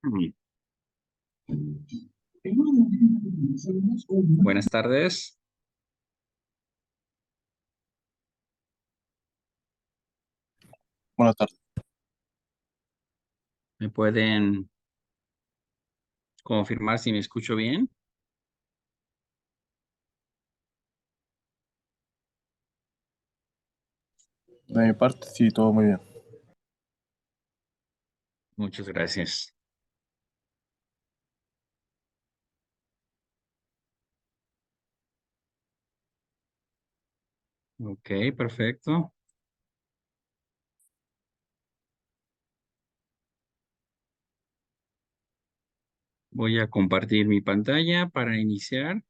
Mm. Buenas tardes. Buenas tardes. ¿Me pueden confirmar si me escucho bien? De mi parte, sí, todo muy bien. Muchas gracias. Ok, perfecto. Voy a compartir mi pantalla para iniciar.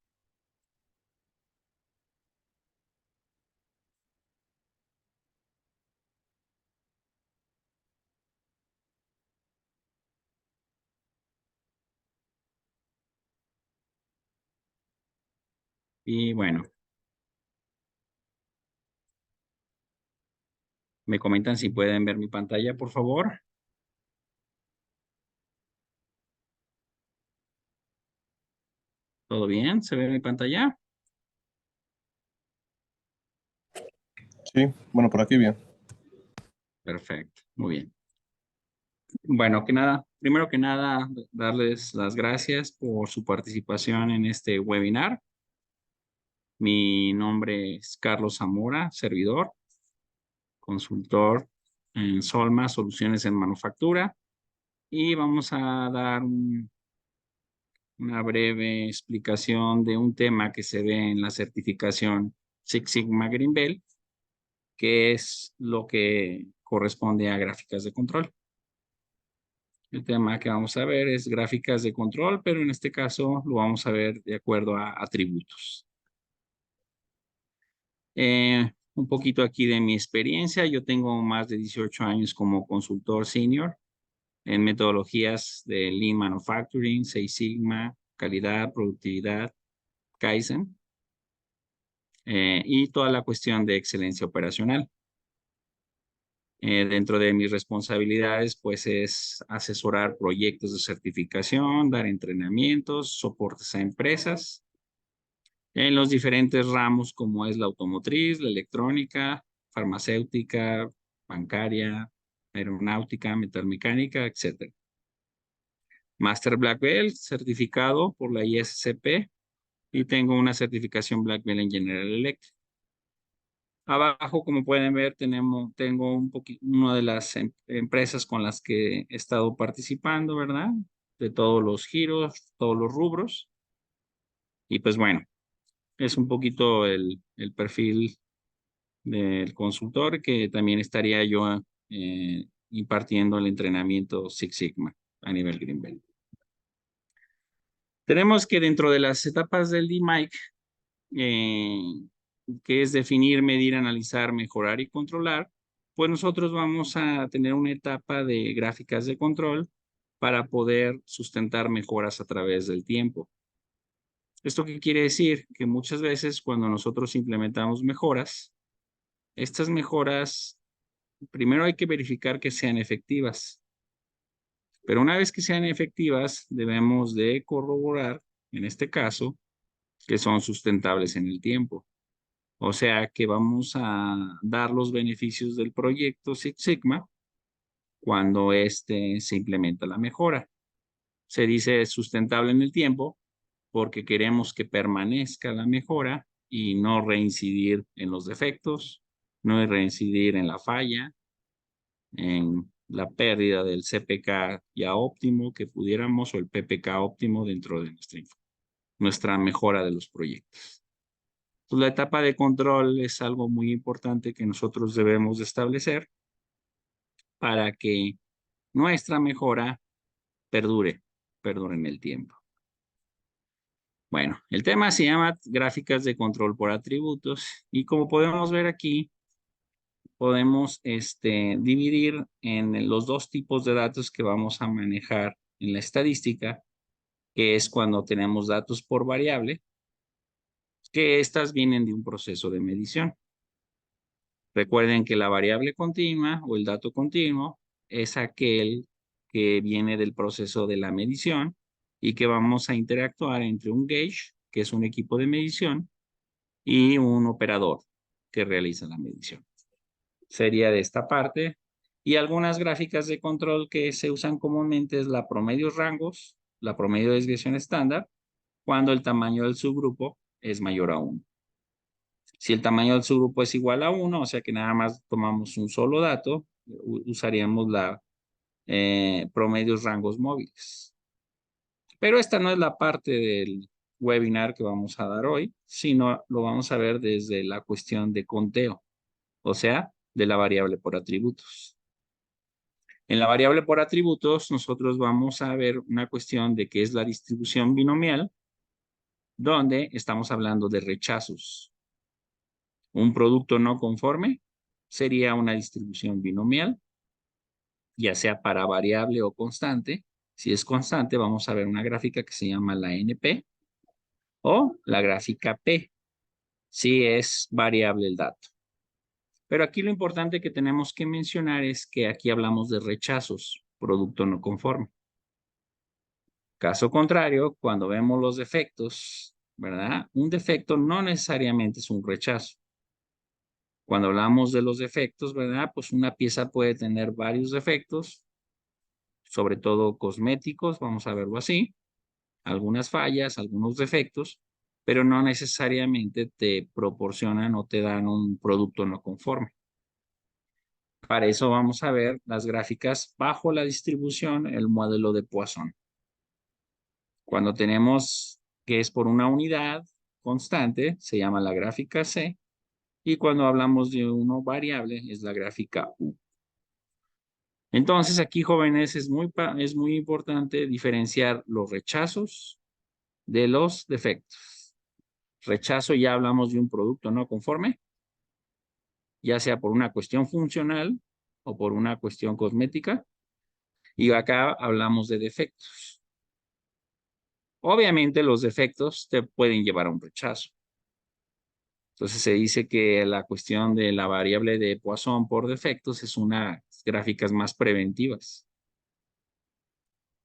Y bueno, me comentan si pueden ver mi pantalla, por favor. ¿Todo bien? ¿Se ve mi pantalla? Sí, bueno, por aquí bien. Perfecto, muy bien. Bueno, primero que nada, darles las gracias por su participación en este webinar. Mi nombre es Carlos Zamora, servidor, consultor en Solma, Soluciones en Manufactura, y vamos a dar una breve explicación de un tema que se ve en la certificación Six Sigma Green Belt, que es lo que corresponde a gráficas de control. El tema que vamos a ver es gráficas de control, pero en este caso lo vamos a ver de acuerdo a atributos. Un poquito aquí de mi experiencia. Yo tengo más de 18 años como consultor senior en metodologías de Lean Manufacturing, Six Sigma, calidad, productividad, Kaizen, y toda la cuestión de excelencia operacional. Dentro de mis responsabilidades, pues es asesorar proyectos de certificación, dar entrenamientos, soportes a empresas en los diferentes ramos como es la automotriz, la electrónica, farmacéutica, bancaria, aeronáutica, metalmecánica, etcétera. Master Black Belt, certificado por la ISCP, y tengo una certificación Black Belt en General Electric. Abajo, como pueden ver, tengo una de las empresas con las que he estado participando, ¿verdad? De todos los giros, todos los rubros. Y pues bueno, es un poquito el perfil del consultor que también estaría yo impartiendo el entrenamiento Six Sigma a nivel Green Belt. Tenemos que dentro de las etapas del DMAIC, eh, que es definir, medir, analizar, mejorar y controlar, pues nosotros vamos a tener una etapa de gráficas de control para poder sustentar mejoras a través del tiempo. ¿Esto qué quiere decir? Que muchas veces cuando nosotros implementamos mejoras, estas mejoras, primero hay que verificar que sean efectivas, pero una vez que sean efectivas, debemos de corroborar, en este caso, que son sustentables en el tiempo. O sea que vamos a dar los beneficios del proyecto Six Sigma cuando se implementa la mejora. Se dice sustentable en el tiempo porque queremos que permanezca la mejora y no reincidir en los defectos, no reincidir en la falla, en la pérdida del CPK ya óptimo que pudiéramos o el PPK óptimo dentro de nuestra mejora de los proyectos. Pues la etapa de control es algo muy importante que nosotros debemos de establecer para que nuestra mejora perdure en el tiempo. Bueno, el tema se llama gráficas de control por atributos y como podemos ver aquí, podemos dividir en los dos tipos de datos que vamos a manejar en la estadística, que es cuando tenemos datos por variable, que estas vienen de un proceso de medición. Recuerden que la variable continua o el dato continuo es aquel que viene del proceso de la medición y que vamos a interactuar entre un gauge, que es un equipo de medición, y un operador que realiza la medición. Sería de esta parte. Y algunas gráficas de control que se usan comúnmente es la promedio rangos, la promedio de desviación estándar, cuando el tamaño del subgrupo es mayor a 1. Si el tamaño del subgrupo es igual a 1, o sea que nada más tomamos un solo dato, usaríamos la promedios rangos móviles. Pero esta no es la parte del webinar que vamos a dar hoy, sino lo vamos a ver desde la cuestión de conteo, o sea, de la variable por atributos. En la variable por atributos, nosotros vamos a ver una cuestión de qué es la distribución binomial, donde estamos hablando de rechazos. Un producto no conforme sería una distribución binomial, ya sea para variable o constante. Si es constante, vamos a ver una gráfica que se llama la NP o la gráfica P, si es variable el dato. Pero aquí lo importante que tenemos que mencionar es que aquí hablamos de rechazos, producto no conforme. Caso contrario, cuando vemos los defectos, ¿verdad? Un defecto no necesariamente es un rechazo. Cuando hablamos de los defectos, ¿verdad? Pues una pieza puede tener varios defectos, sobre todo cosméticos, vamos a verlo así, algunas fallas, algunos defectos, pero no necesariamente te proporcionan o te dan un producto no conforme. Para eso vamos a ver las gráficas bajo la distribución, el modelo de Poisson. Cuando tenemos que es por una unidad constante, se llama la gráfica C, y cuando hablamos de uno variable, es la gráfica U. Entonces, aquí, jóvenes, es muy importante diferenciar los rechazos de los defectos. Rechazo, ya hablamos de un producto no conforme, ya sea por una cuestión funcional o por una cuestión cosmética, y acá hablamos de defectos. Obviamente, los defectos te pueden llevar a un rechazo. Entonces se dice que la cuestión de la variable de Poisson por defectos es una gráficas más preventivas.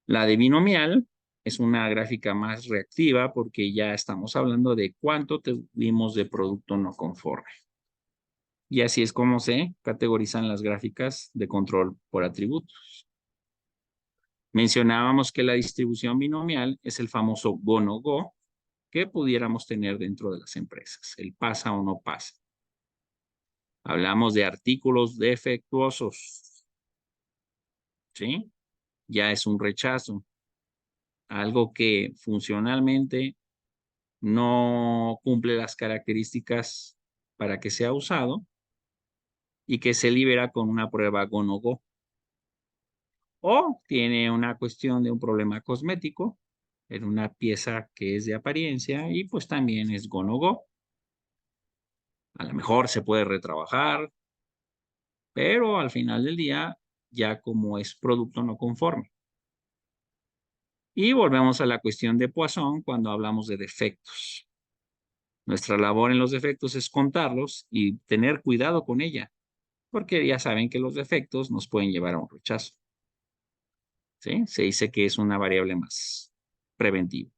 La de binomial es una gráfica más reactiva porque ya estamos hablando de cuánto tuvimos de producto no conforme. Y así es como se categorizan las gráficas de control por atributos. Mencionábamos que la distribución binomial es el famoso go-no-go que pudiéramos tener dentro de las empresas, el pasa o no pasa. Hablamos de artículos defectuosos, ¿sí? Ya es un rechazo, algo que funcionalmente no cumple las características para que sea usado y que se libera con una prueba go no go. O tiene una cuestión de un problema cosmético en una pieza que es de apariencia y pues también es go no go. A lo mejor se puede retrabajar, pero al final del día ya como es producto no conforme. Y volvemos a la cuestión de Poisson cuando hablamos de defectos. Nuestra labor en los defectos es contarlos y tener cuidado con ella, porque ya saben que los defectos nos pueden llevar a un rechazo. ¿Sí? Se dice que es una variable más preventiva.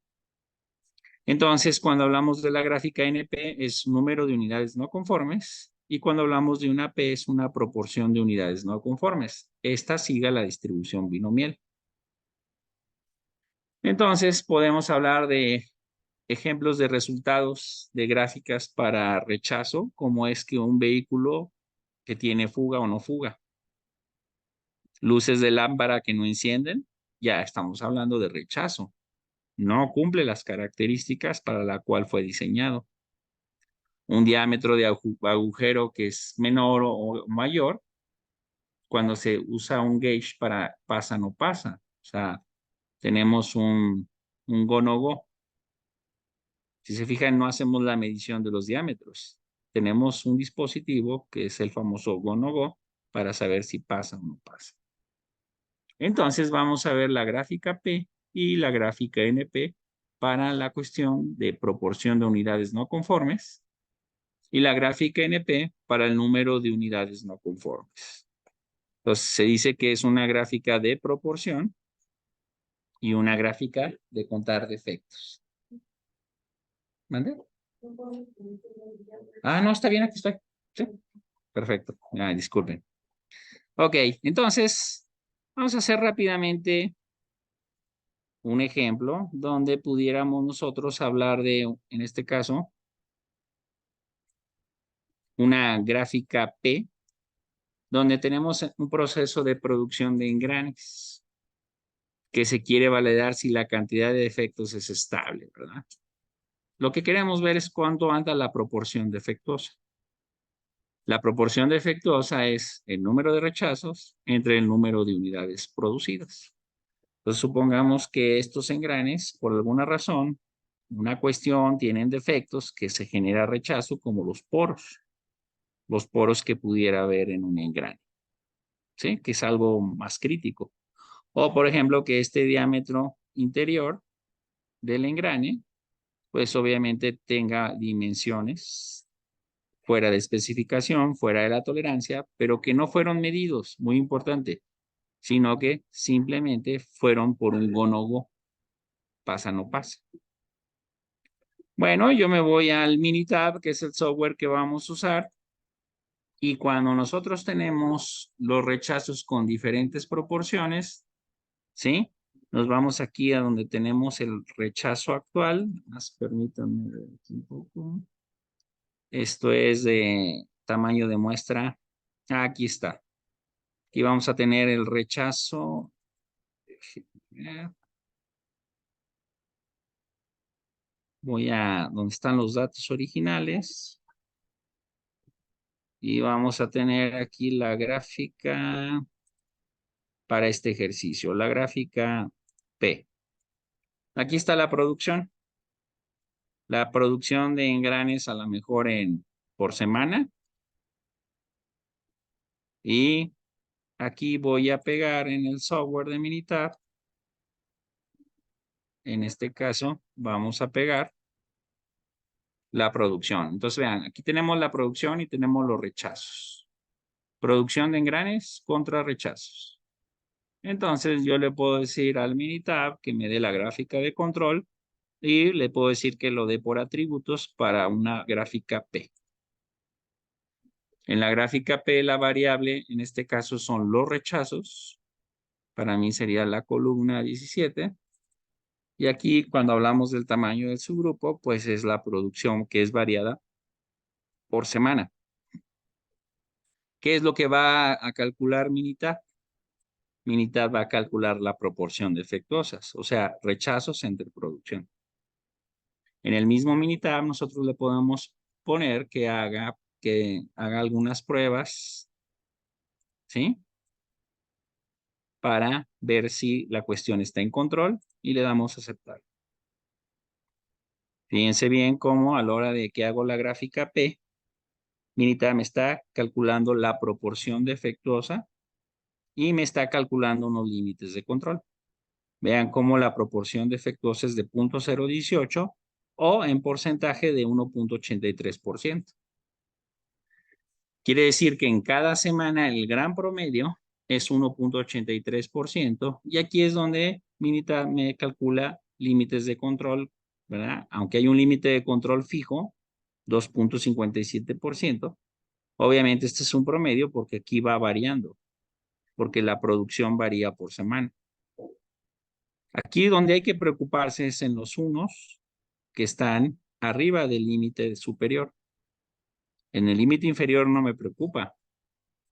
Entonces, cuando hablamos de la gráfica NP es número de unidades no conformes y cuando hablamos de una P es una proporción de unidades no conformes. Esta sigue la distribución binomial. Entonces, podemos hablar de ejemplos de resultados de gráficas para rechazo, como es que un vehículo que tiene fuga o no fuga. Luces de lámpara que no encienden, ya estamos hablando de rechazo. No cumple las características para la cual fue diseñado. Un diámetro de agujero que es menor o mayor, cuando se usa un gauge para pasa no pasa. O sea, tenemos un go no go. Si se fijan, no hacemos la medición de los diámetros. Tenemos un dispositivo que es el famoso go no go para saber si pasa o no pasa. Entonces vamos a ver la gráfica P y la gráfica NP para la cuestión de proporción de unidades no conformes y la gráfica NP para el número de unidades no conformes. Entonces se dice que es una gráfica de proporción y una gráfica de contar defectos. ¿Mande? Ah, no, está bien, aquí estoy. Sí, perfecto. Ah, disculpen. Ok, entonces vamos a hacer rápidamente un ejemplo donde pudiéramos nosotros hablar de, en este caso, una gráfica P, donde tenemos un proceso de producción de engranes que se quiere validar si la cantidad de defectos es estable, ¿verdad? Lo que queremos ver es cuánto anda la proporción defectuosa. La proporción defectuosa es el número de rechazos entre el número de unidades producidas. Entonces, supongamos que estos engranes, por alguna razón, una cuestión, tienen defectos que se genera rechazo, como los poros que pudiera haber en un engrane, ¿sí? Que es algo más crítico. O, por ejemplo, que este diámetro interior del engrane, pues obviamente tenga dimensiones fuera de especificación, fuera de la tolerancia, pero que no fueron medidos, muy importante, sino que simplemente fueron por un go no go, pasa no pasa. Bueno, yo me voy al Minitab, que es el software que vamos a usar, y cuando nosotros tenemos los rechazos con diferentes proporciones, ¿sí? Nos vamos aquí a donde tenemos el rechazo actual. Más permítanme ver aquí un poco. Esto es de tamaño de muestra. Aquí está. Aquí vamos a tener el rechazo. Voy a donde están los datos originales. Y vamos a tener aquí la gráfica para este ejercicio, la gráfica P. Aquí está la producción. La producción de engranes a lo mejor por semana. Y aquí voy a pegar en el software de Minitab. En este caso, vamos a pegar la producción. Entonces, vean, aquí tenemos la producción y tenemos los rechazos. Producción de engranes contra rechazos. Entonces, yo le puedo decir al Minitab que me dé la gráfica de control y le puedo decir que lo dé por atributos para una gráfica P. En la gráfica P, la variable, en este caso, son los rechazos. Para mí sería la columna 17. Y aquí, cuando hablamos del tamaño del subgrupo, pues es la producción que es variada por semana. ¿Qué es lo que va a calcular Minitab? Minitab va a calcular la proporción defectuosas, o sea, rechazos entre producción. En el mismo Minitab nosotros le podemos poner que haga algunas pruebas, ¿sí? Para ver si la cuestión está en control y le damos a aceptar. Fíjense bien cómo a la hora de que hago la gráfica P, Minitab me está calculando la proporción defectuosa y me está calculando unos límites de control. Vean cómo la proporción defectuosa es de 0.018 o en porcentaje de 1.83%. Quiere decir que en cada semana el gran promedio es 1.83% y aquí es donde Minitab me calcula límites de control, ¿verdad? Aunque hay un límite de control fijo, 2.57%. Obviamente este es un promedio porque aquí va variando, porque la producción varía por semana. Aquí donde hay que preocuparse es en los unos que están arriba del límite superior. En el límite inferior no me preocupa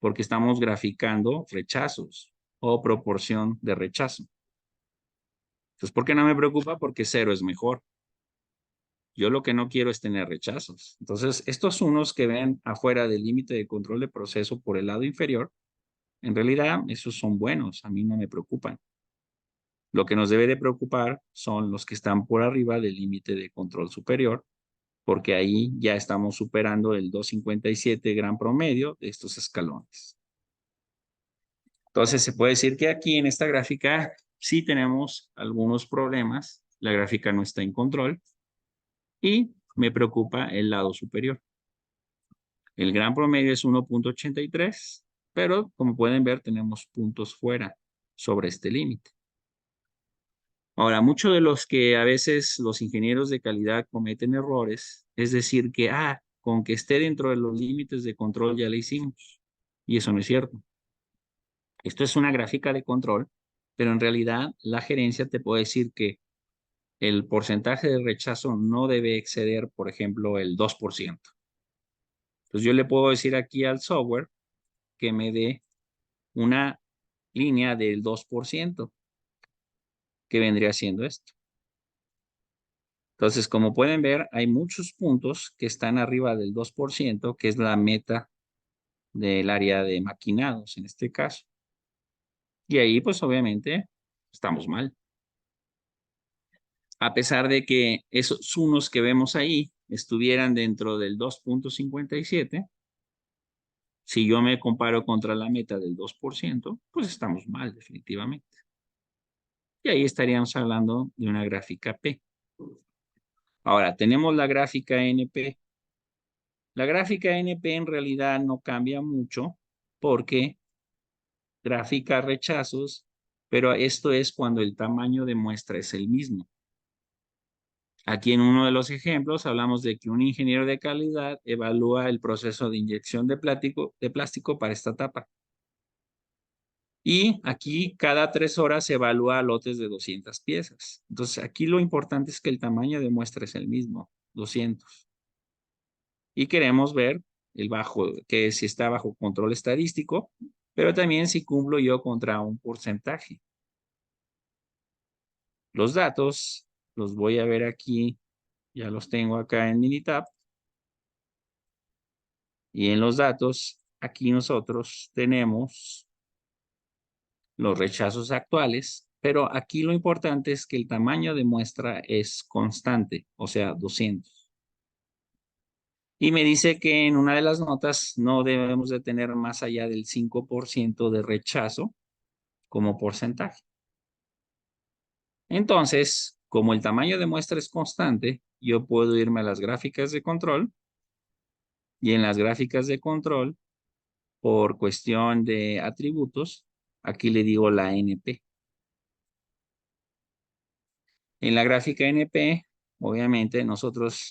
porque estamos graficando rechazos o proporción de rechazo. Entonces, ¿por qué no me preocupa? Porque cero es mejor. Yo lo que no quiero es tener rechazos. Entonces, estos unos que ven afuera del límite de control de proceso por el lado inferior, en realidad esos son buenos, a mí no me preocupan. Lo que nos debe de preocupar son los que están por arriba del límite de control superior, porque ahí ya estamos superando el 2.57 gran promedio de estos escalones. Entonces se puede decir que aquí en esta gráfica sí tenemos algunos problemas. La gráfica no está en control y me preocupa el lado superior. El gran promedio es 1.83, Pero como pueden ver, tenemos puntos fuera sobre este límite. Ahora, muchos de los que a veces los ingenieros de calidad cometen errores, es decir, que, con que esté dentro de los límites de control ya le hicimos. Y eso no es cierto. Esto es una gráfica de control, pero en realidad la gerencia te puede decir que el porcentaje de rechazo no debe exceder, por ejemplo, el 2%. Entonces yo le puedo decir aquí al software que me dé una línea del 2%, que vendría siendo esto. Entonces, como pueden ver, hay muchos puntos que están arriba del 2%, que es la meta del área de maquinados en este caso. Y ahí, pues obviamente, estamos mal. A pesar de que esos unos que vemos ahí estuvieran dentro del 2.57, si yo me comparo contra la meta del 2%, pues estamos mal definitivamente. Y ahí estaríamos hablando de una gráfica P. Ahora, tenemos la gráfica NP. La gráfica NP en realidad no cambia mucho porque grafica rechazos, pero esto es cuando el tamaño de muestra es el mismo. Aquí en uno de los ejemplos hablamos de que un ingeniero de calidad evalúa el proceso de inyección de plástico para esta etapa. Y aquí cada 3 horas se evalúa lotes de 200 piezas. Entonces aquí lo importante es que el tamaño de muestra es el mismo, 200. Y queremos ver que si está bajo control estadístico, pero también si cumplo yo contra un porcentaje. Los datos los voy a ver aquí, ya los tengo acá en Minitab. Y en los datos, aquí nosotros tenemos los rechazos actuales, pero aquí lo importante es que el tamaño de muestra es constante, o sea, 200. Y me dice que en una de las notas no debemos de tener más allá del 5% de rechazo como porcentaje. Entonces, como el tamaño de muestra es constante, yo puedo irme a las gráficas de control y en las gráficas de control, por cuestión de atributos, aquí le digo la NP. En la gráfica NP, obviamente,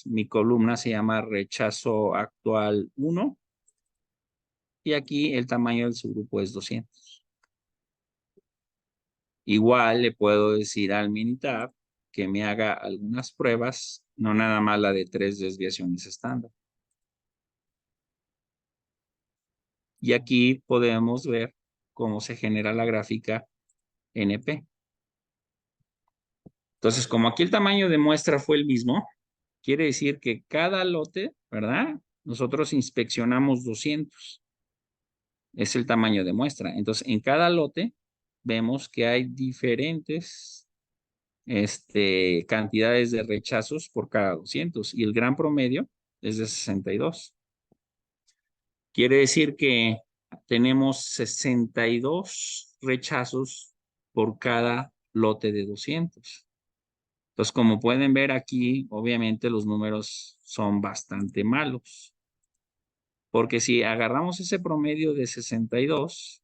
mi columna se llama rechazo actual 1 y aquí el tamaño del subgrupo es 200. Igual le puedo decir al Minitab que me haga algunas pruebas, no nada más la de 3 desviaciones estándar. Y aquí podemos ver cómo se genera la gráfica NP. Entonces, como aquí el tamaño de muestra fue el mismo, quiere decir que cada lote, ¿verdad? Nosotros inspeccionamos 200. Es el tamaño de muestra. Entonces, en cada lote vemos que hay diferentes cantidades de rechazos por cada 200 y el gran promedio es de 62. Quiere decir que tenemos 62 rechazos por cada lote de 200. Entonces, como pueden ver aquí, obviamente los números son bastante malos. Porque si agarramos ese promedio de 62,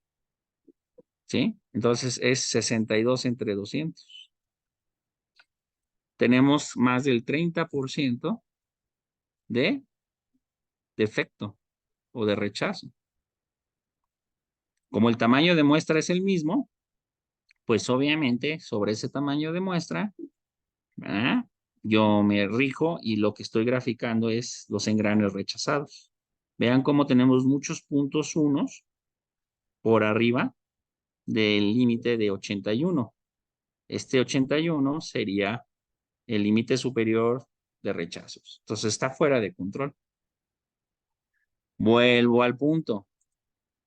¿sí? Entonces es 62 entre 200. Tenemos más del 30% de defecto o de rechazo. Como el tamaño de muestra es el mismo, pues obviamente sobre ese tamaño de muestra, ¿verdad? Yo me rijo y lo que estoy graficando es los engranes rechazados. Vean cómo tenemos muchos puntos unos por arriba del límite de 81. Este 81 sería el límite superior de rechazos. Entonces está fuera de control. Vuelvo al punto,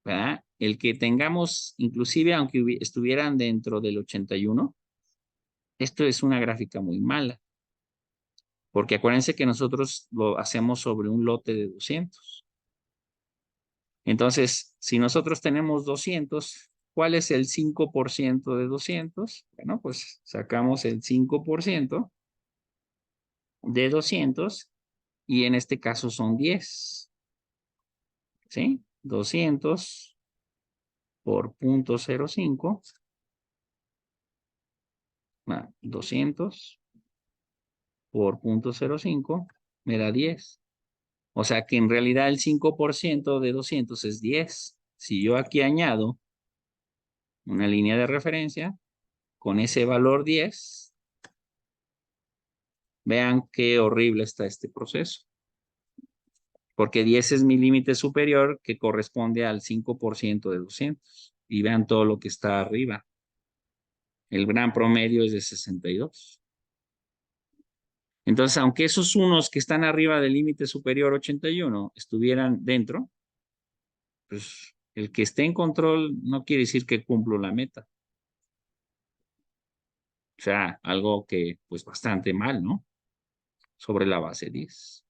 ¿verdad? El que tengamos, inclusive aunque estuvieran dentro del 81, esto es una gráfica muy mala, porque acuérdense que nosotros lo hacemos sobre un lote de 200. Entonces, si nosotros tenemos 200, ¿cuál es el 5% de 200? Bueno, pues sacamos el 5% de 200 y en este caso son 10. ¿Sí? 200 por 0.05, 200 por 0.05 me da 10. O sea que en realidad el 5% de 200 es 10. Si yo aquí añado una línea de referencia con ese valor 10, vean qué horrible está este proceso. Porque 10 es mi límite superior que corresponde al 5% de 200. Y vean todo lo que está arriba. El gran promedio es de 62. Entonces, aunque esos unos que están arriba del límite superior 81 estuvieran dentro, pues el que esté en control no quiere decir que cumplo la meta. O sea, algo que pues bastante mal, ¿no? Sobre la base 10.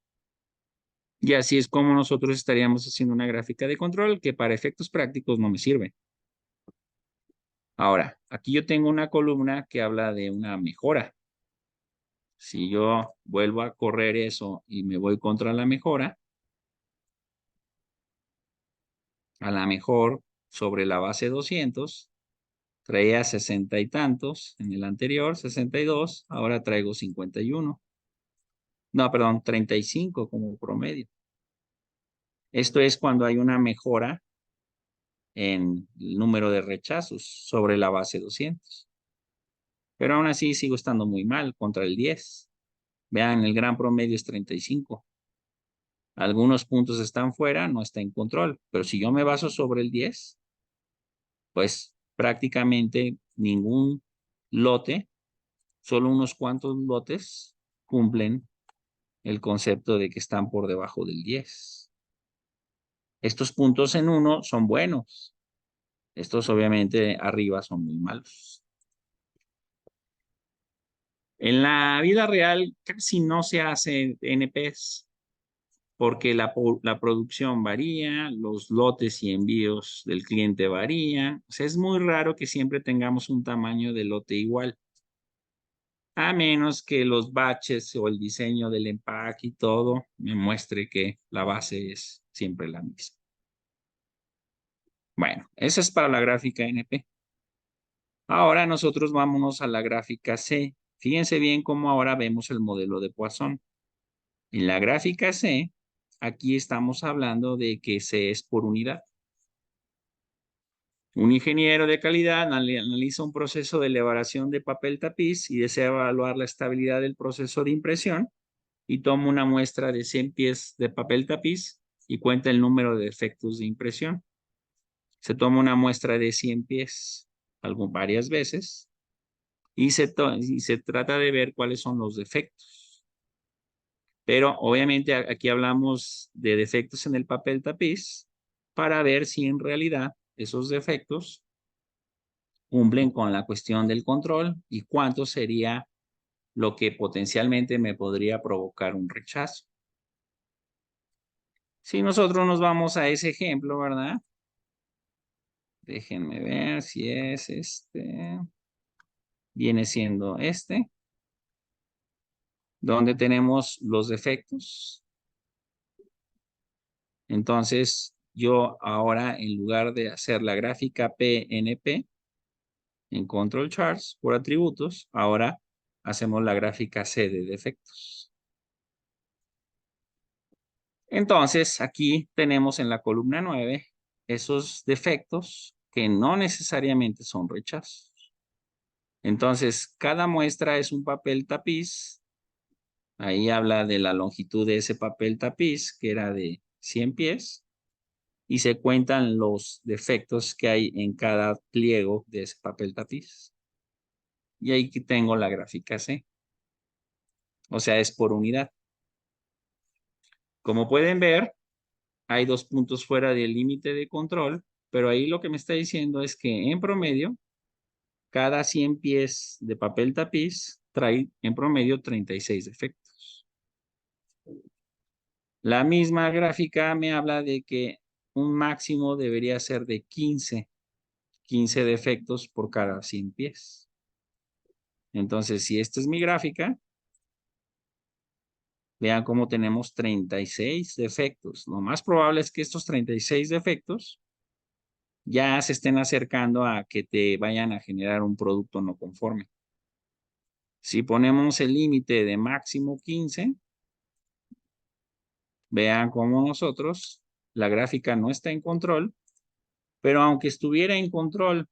Y así es como nosotros estaríamos haciendo una gráfica de control que para efectos prácticos no me sirve. Ahora, aquí yo tengo una columna que habla de una mejora. Si yo vuelvo a correr eso y me voy contra la mejora, a la mejor sobre la base 200, traía 60 y tantos en el anterior, 62, ahora traigo 51. No, perdón, 35 como promedio. Esto es cuando hay una mejora en el número de rechazos sobre la base 200. Pero aún así sigo estando muy mal contra el 10. Vean, el gran promedio es 35. Algunos puntos están fuera, no está en control. Pero si yo me baso sobre el 10, pues prácticamente ningún lote, solo unos cuantos lotes cumplen el concepto de que están por debajo del 10. Estos puntos en 1 son buenos. Estos obviamente arriba son muy malos. En la vida real casi no se hace NPs porque la producción varía, los lotes y envíos del cliente varían. O sea, es muy raro que siempre tengamos un tamaño de lote igual, a menos que los batches o el diseño del empaque y todo me muestre que la base es siempre la misma. Bueno, esa es para la gráfica NP. Ahora nosotros vámonos a la gráfica C. Fíjense bien cómo ahora vemos el modelo de Poisson. En la gráfica C, aquí estamos hablando de que C es por unidad. Un ingeniero de calidad analiza un proceso de elaboración de papel tapiz y desea evaluar la estabilidad del proceso de impresión y toma una muestra de 100 pies de papel tapiz y cuenta el número de defectos de impresión. Se toma una muestra de 100 pies varias veces y se trata de ver cuáles son los defectos. Pero obviamente aquí hablamos de defectos en el papel tapiz para ver si en realidad esos defectos cumplen con la cuestión del control y cuánto sería lo que potencialmente me podría provocar un rechazo. Si nosotros nos vamos a ese ejemplo, ¿verdad? Déjenme ver si es este. Viene siendo este, donde tenemos los defectos. Entonces, yo ahora, en lugar de hacer la gráfica PNP en Control Charts por atributos, ahora hacemos la gráfica C de defectos. Entonces, aquí tenemos en la columna 9 esos defectos que no necesariamente son rechazos. Entonces, cada muestra es un papel tapiz. Ahí habla de la longitud de ese papel tapiz, que era de 100 pies, y se cuentan los defectos que hay en cada pliego de ese papel tapiz. Y ahí tengo la gráfica C. O sea, es por unidad. Como pueden ver, hay 2 puntos fuera del límite de control, pero ahí lo que me está diciendo es que en promedio, cada 100 pies de papel tapiz trae en promedio 36 defectos. La misma gráfica me habla de que un máximo debería ser de 15 defectos por cada 100 pies. Entonces, si esta es mi gráfica, vean cómo tenemos 36 defectos. Lo más probable es que estos 36 defectos ya se estén acercando a que te vayan a generar un producto no conforme. Si ponemos el límite de máximo 15, vean cómo nosotros, la gráfica no está en control, pero aunque estuviera en control,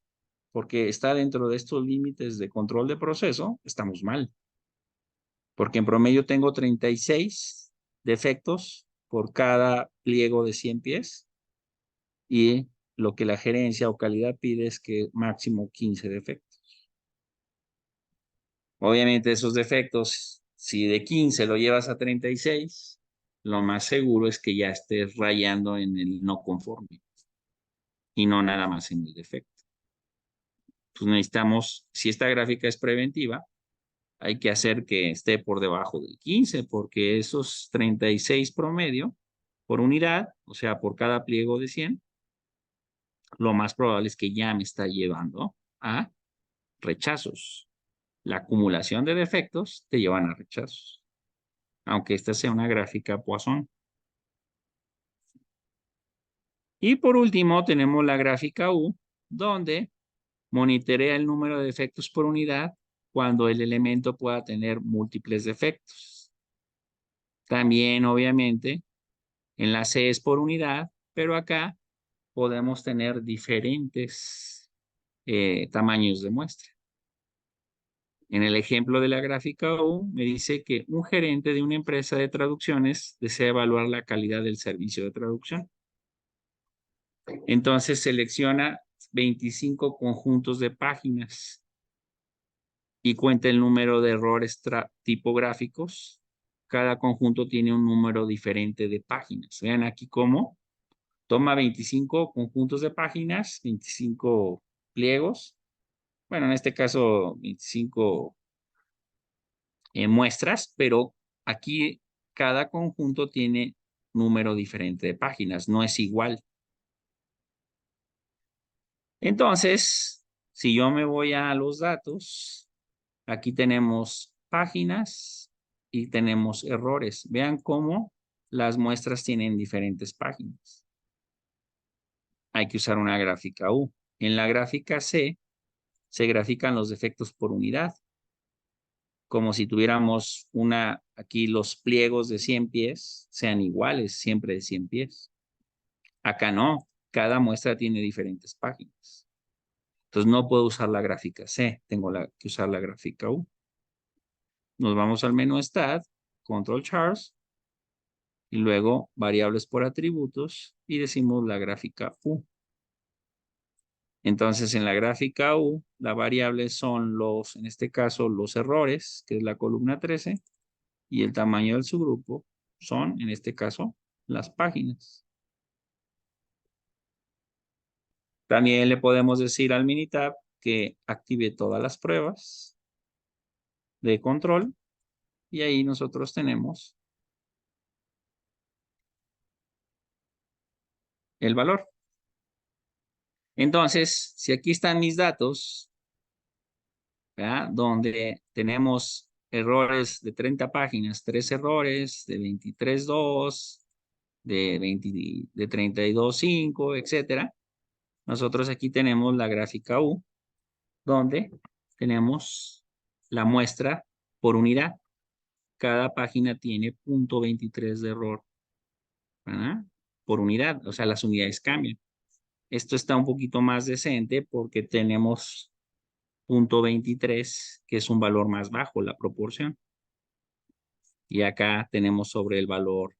porque está dentro de estos límites de control de proceso, estamos mal. Porque en promedio tengo 36 defectos por cada pliego de 100 pies y lo que la gerencia o calidad pide es que máximo 15 defectos. Obviamente esos defectos, si de 15 lo llevas a 36, lo más seguro es que ya estés rayando en el no conforme y no nada más en el defecto. Pues necesitamos, si esta gráfica es preventiva, hay que hacer que esté por debajo del 15, porque esos 36 promedio por unidad, o sea, por cada pliego de 100, lo más probable es que ya me está llevando a rechazos. La acumulación de defectos te llevan a rechazos, aunque esta sea una gráfica Poisson. Y por último, tenemos la gráfica U, donde monitorea el número de defectos por unidad cuando el elemento pueda tener múltiples defectos. También, obviamente, en la C es por unidad, pero acá podemos tener diferentes tamaños de muestra. En el ejemplo de la gráfica U, me dice que un gerente de una empresa de traducciones desea evaluar la calidad del servicio de traducción. Entonces selecciona 25 conjuntos de páginas y cuenta el número de errores tipográficos. Cada conjunto tiene un número diferente de páginas. Vean aquí cómo toma 25 conjuntos de páginas, 25 pliegos. Bueno, en este caso 25 muestras, pero aquí cada conjunto tiene número diferente de páginas, no es igual. Entonces, si yo me voy a los datos, aquí tenemos páginas y tenemos errores. Vean cómo las muestras tienen diferentes páginas. Hay que usar una gráfica U. En la gráfica C se grafican los defectos por unidad, como si tuviéramos aquí los pliegos de 100 pies sean iguales, siempre de 100 pies. Acá no, cada muestra tiene diferentes páginas. Entonces no puedo usar la gráfica C, tengo que usar la gráfica U. Nos vamos al menú Stat, Control Charts, y luego variables por atributos, y decimos la gráfica U. Entonces en la gráfica U, la variable son en este caso, los errores, que es la columna 13, y el tamaño del subgrupo son, en este caso, las páginas. También le podemos decir al Minitab que active todas las pruebas de control y ahí nosotros tenemos el valor. Entonces, si aquí están mis datos, ¿verdad? Donde tenemos errores de 30 páginas, 3 errores, de 23, 2, de 32, 5, etcétera. Nosotros aquí tenemos la gráfica U, donde tenemos la muestra por unidad. Cada página tiene 0.23 de error, ¿verdad? Por unidad, o sea, las unidades cambian. Esto está un poquito más decente porque tenemos 0.23, que es un valor más bajo, la proporción. Y acá tenemos sobre el valor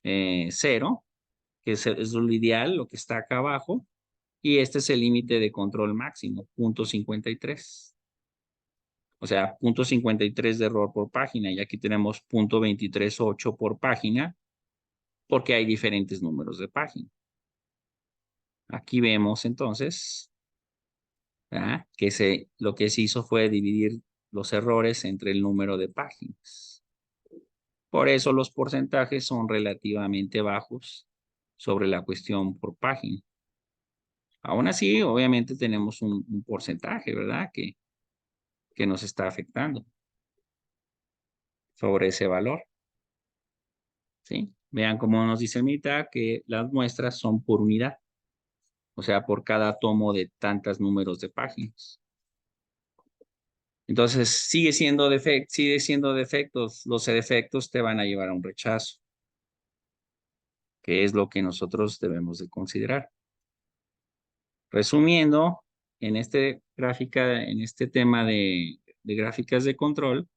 0, que es lo ideal, lo que está acá abajo. Y este es el límite de control máximo, 0.53. O sea, 0.53 de error por página. Y aquí tenemos 0.238 por página, porque hay diferentes números de página. Aquí vemos entonces que lo que se hizo fue dividir los errores entre el número de páginas. Por eso los porcentajes son relativamente bajos sobre la cuestión por página. Aún así, obviamente tenemos un porcentaje, ¿verdad? Que nos está afectando sobre ese valor. ¿Sí? Vean cómo nos dice Mita que las muestras son por unidad. O sea, por cada tomo de tantos números de páginas. Entonces, sigue siendo defectos. Los defectos te van a llevar a un rechazo, que es lo que nosotros debemos de considerar. Resumiendo, en este tema de gráficas de control,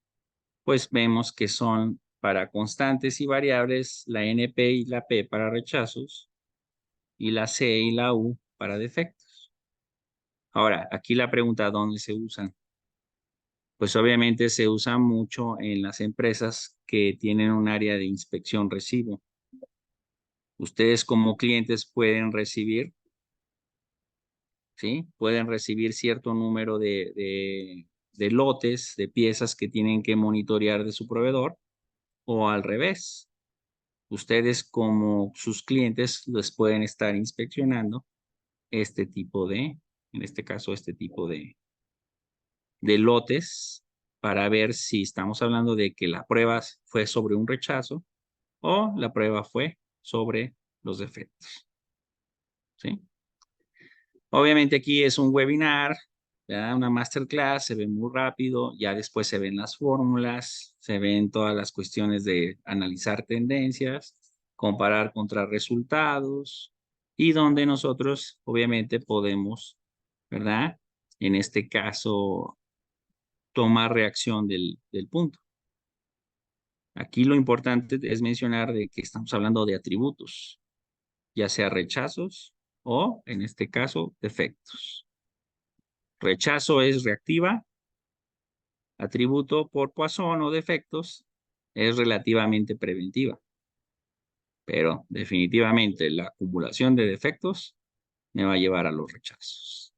pues vemos que son para constantes y variables la NP y la P para rechazos y la C y la U para defectos. Ahora, aquí la pregunta, ¿dónde se usan? Pues obviamente se usa mucho en las empresas que tienen un área de inspección recibo. Ustedes como clientes pueden recibir, ¿sí? Pueden recibir cierto número de lotes, de piezas que tienen que monitorear de su proveedor o al revés. Ustedes como sus clientes les pueden estar inspeccionando este tipo en este caso, este tipo de lotes para ver si estamos hablando de que la prueba fue sobre un rechazo o la prueba fue sobre los defectos. ¿Sí? Obviamente aquí es un webinar, ¿verdad? Una masterclass, se ve muy rápido, ya después se ven las fórmulas, se ven todas las cuestiones de analizar tendencias, comparar contra resultados y donde nosotros obviamente podemos, ¿verdad? En este caso, tomar reacción del punto. Aquí lo importante es mencionar de que estamos hablando de atributos, ya sea rechazos o, en este caso, defectos. Rechazo es reactiva, atributo por Poisson o defectos es relativamente preventiva, pero definitivamente la acumulación de defectos me va a llevar a los rechazos.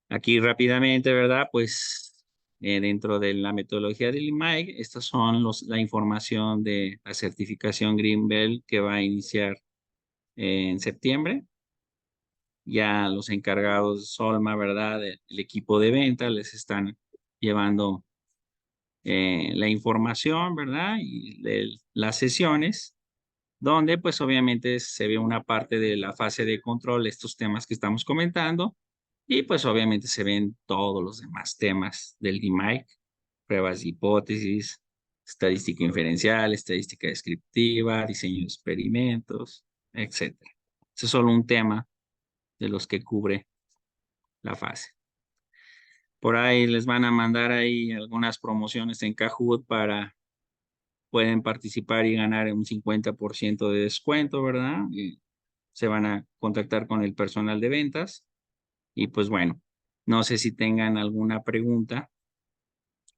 Aquí rápidamente, ¿verdad? Pues dentro de la metodología del IMAIC, estas son la información de la certificación Green Belt que va a iniciar en septiembre. Ya los encargados de Solma, ¿verdad? El equipo de venta les están llevando la información, ¿verdad? Y las sesiones, donde pues obviamente se ve una parte de la fase de control, estos temas que estamos comentando, y pues obviamente se ven todos los demás temas del DMAIC, pruebas de hipótesis, estadística inferencial, estadística descriptiva, diseño de experimentos, etcétera. Ese es solo un tema de los que cubre la fase. Por ahí les van a mandar ahí algunas promociones en Kahoot pueden participar y ganar un 50% de descuento, ¿verdad? Y se van a contactar con el personal de ventas. Y pues bueno, no sé si tengan alguna pregunta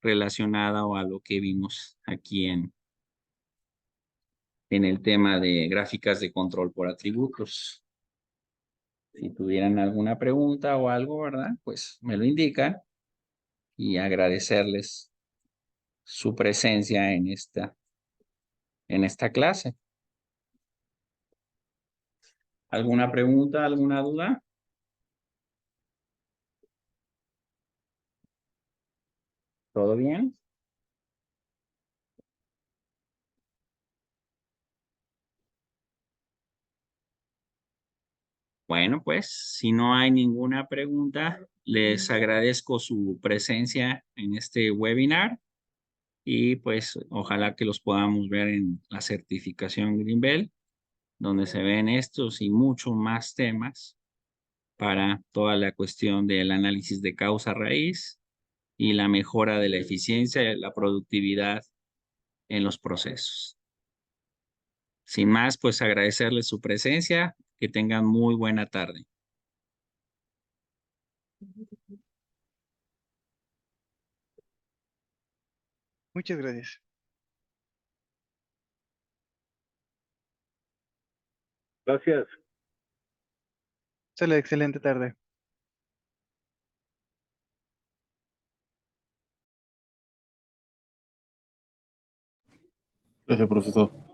relacionada o a lo que vimos aquí en el tema de gráficas de control por atributos. Si tuvieran alguna pregunta o algo, ¿verdad? Pues me lo indican y agradecerles su presencia en esta clase. ¿Alguna pregunta, alguna duda? ¿Todo bien? Bueno, pues si no hay ninguna pregunta, les agradezco su presencia en este webinar y pues ojalá que los podamos ver en la certificación Greenbelt, donde se ven estos y muchos más temas para toda la cuestión del análisis de causa raíz y la mejora de la eficiencia y la productividad en los procesos. Sin más, pues agradecerles su presencia, que tengan muy buena tarde. Muchas gracias. Gracias. Sale, excelente tarde. Gracias, profesor.